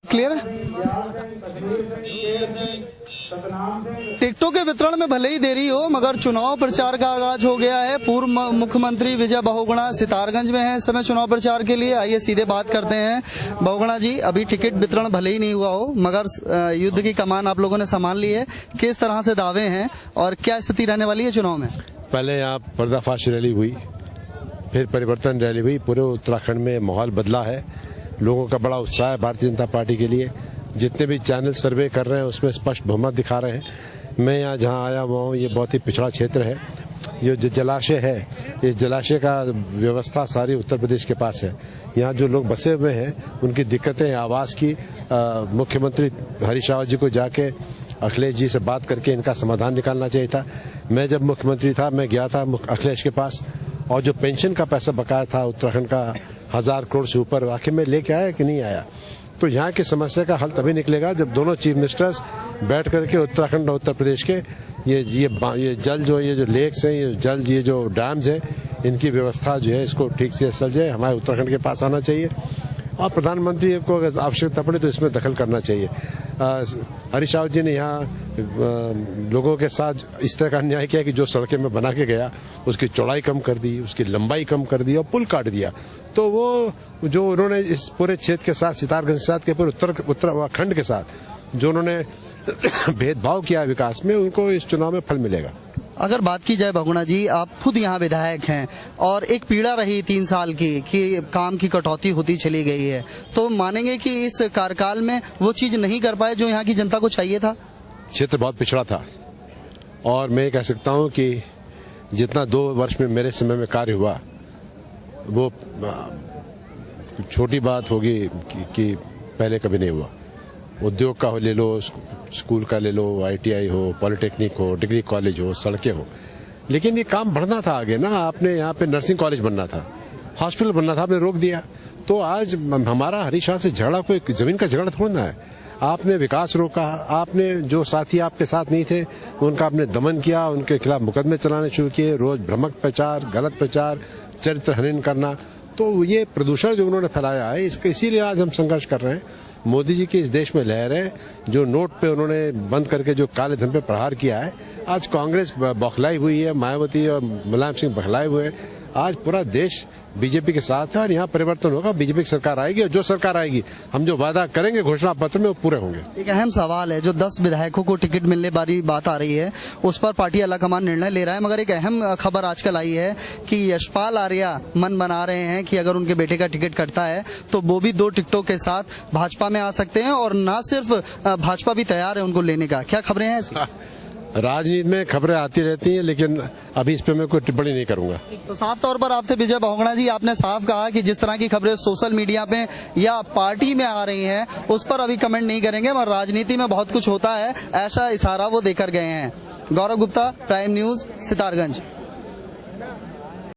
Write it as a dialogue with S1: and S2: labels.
S1: Clear है। टिकटों के वितरण में भले ही देरी हो, मगर चुनाव प्रचार का आगाज हो गया है। पूर्व मुख्यमंत्री विजय बहुगुणा सितारगंज में हैं इस समय चुनाव प्रचार के लिए। आइए सीधे बात करते हैं। बहुगुणा जी, अभी टिकट वितरण भले ही नहीं हुआ हो, मगर युद्ध की कमान आप लोगों ने संभाल ली है। किस तरह से दावे हैं और क्या स्थिति रहने वाली है चुनाव में?
S2: पहले यहाँ पर्दाफाश रैली हुई, फिर परिवर्तन रैली हुई। पूरे उत्तराखंड में माहौल बदला है, लोगों का बड़ा उत्साह है भारतीय जनता पार्टी के लिए। जितने भी चैनल सर्वे कर रहे हैं उसमें स्पष्ट बहुमत दिखा रहे हैं। मैं यहाँ जहाँ आया हुआ हूँ, ये बहुत ही पिछड़ा क्षेत्र है। ये जो जलाशय है, इस जलाशय का व्यवस्था सारी उत्तर प्रदेश के पास है। यहाँ जो लोग बसे हुए हैं उनकी दिक्कतें आवास की मुख्यमंत्री हरीश रावत जी को जाके अखिलेश जी से बात करके इनका समाधान निकालना चाहिए था। मैं जब मुख्यमंत्री था, मैं गया था अखिलेश के पास, और जो पेंशन का पैसा बकाया था उत्तराखंड का 1000 करोड़ से ऊपर, आखिर में लेके आया कि नहीं आया? तो यहाँ की समस्या का हल तभी निकलेगा जब दोनों चीफ मिनिस्टर्स बैठ करके उत्तराखंड और उत्तर प्रदेश के ये जल जो ये जो लेक्स हैं, ये जल ये जो डैम्स हैं, इनकी व्यवस्था जो है इसको ठीक से चल जाए। हमारे उत्तराखंड के पास आना चाहिए और प्रधानमंत्री को अगर आवश्यकता पड़े तो इसमें दखल करना चाहिए। हरीश रावत जी ने यहाँ लोगों के साथ इस तरह का अन्याय किया कि जो सड़कें में बना के गया उसकी चौड़ाई कम कर दी, उसकी लंबाई कम कर दी और पुल काट दिया। तो वो जो उन्होंने इस पूरे क्षेत्र के साथ, सितारगंज के साथ के पूरे उत्तराखंड के साथ जो उन्होंने भेदभाव किया विकास में, उनको इस चुनाव में फल मिलेगा।
S1: अगर बात की जाए बहुगुणा जी, आप खुद यहाँ विधायक हैं और एक पीड़ा रही 3 साल की कि काम की कटौती होती चली गई है, तो मानेंगे कि इस कार्यकाल में वो चीज नहीं कर पाए जो यहाँ की जनता को चाहिए था?
S2: क्षेत्र बहुत पिछड़ा था और मैं कह सकता हूँ कि जितना 2 वर्ष में मेरे समय में कार्य हुआ वो छोटी बात होगी कि पहले कभी नहीं हुआ। उद्योग का ले लो, स्कूल का ले लो, ITI हो, पॉलिटेक्निक हो, डिग्री कॉलेज हो, सड़कें हो, लेकिन ये काम बढ़ना था आगे ना। आपने यहाँ पे नर्सिंग कॉलेज बनना था, हॉस्पिटल बनना था, आपने रोक दिया। तो आज हमारा हरीश रावत से झगड़ा कोई जमीन का झगड़ा थोड़ा ना है। आपने विकास रोका, आपने जो साथी आपके साथ नहीं थे उनका आपने दमन किया, उनके खिलाफ मुकदमे चलाने शुरू किए, रोज भ्रामक प्रचार, गलत प्रचार, चरित्र हनन करना। तो ये प्रदूषण जो उन्होंने फैलाया है, इसीलिए आज हम संघर्ष कर रहे हैं। मोदी जी की इस देश में लहर है, जो नोट पे उन्होंने बंद करके जो काले धन पे प्रहार किया है, आज कांग्रेस बौखलाई हुई है, मायावती और मुलायम सिंह बौखलाए हुए हैं। आज पूरा देश बीजेपी के साथ है और यहाँ परिवर्तन होगा। बीजेपी की सरकार आएगी और जो सरकार आएगी, हम जो वादा करेंगे घोषणा पत्र में वो पूरे होंगे।
S1: एक अहम सवाल है, जो 10 विधायकों को टिकट मिलने वाली बात आ रही है, उस पर पार्टी आलाकमान निर्णय ले रहा है, मगर एक अहम खबर आजकल आई है कि यशपाल आर्या मन बना रहे हैं कि अगर उनके बेटे का टिकट कटता है तो वो भी 2 टिकटों के साथ भाजपा में आ सकते हैं, और न सिर्फ भाजपा भी तैयार है उनको लेने का। क्या खबरें हैं ऐसी?
S2: राजनीति में खबरें आती रहती हैं, लेकिन अभी इस पे मैं कोई टिप्पणी नहीं करूंगा।
S1: तो साफ तौर पर आप थे विजय बहुगुणा जी, आपने साफ कहा कि जिस तरह की खबरें सोशल मीडिया पे या पार्टी में आ रही हैं उस पर अभी कमेंट नहीं करेंगे, मगर राजनीति में बहुत कुछ होता है, ऐसा इशारा वो देकर गए हैं। गौरव गुप्ता, प्राइम न्यूज, सितारगंज।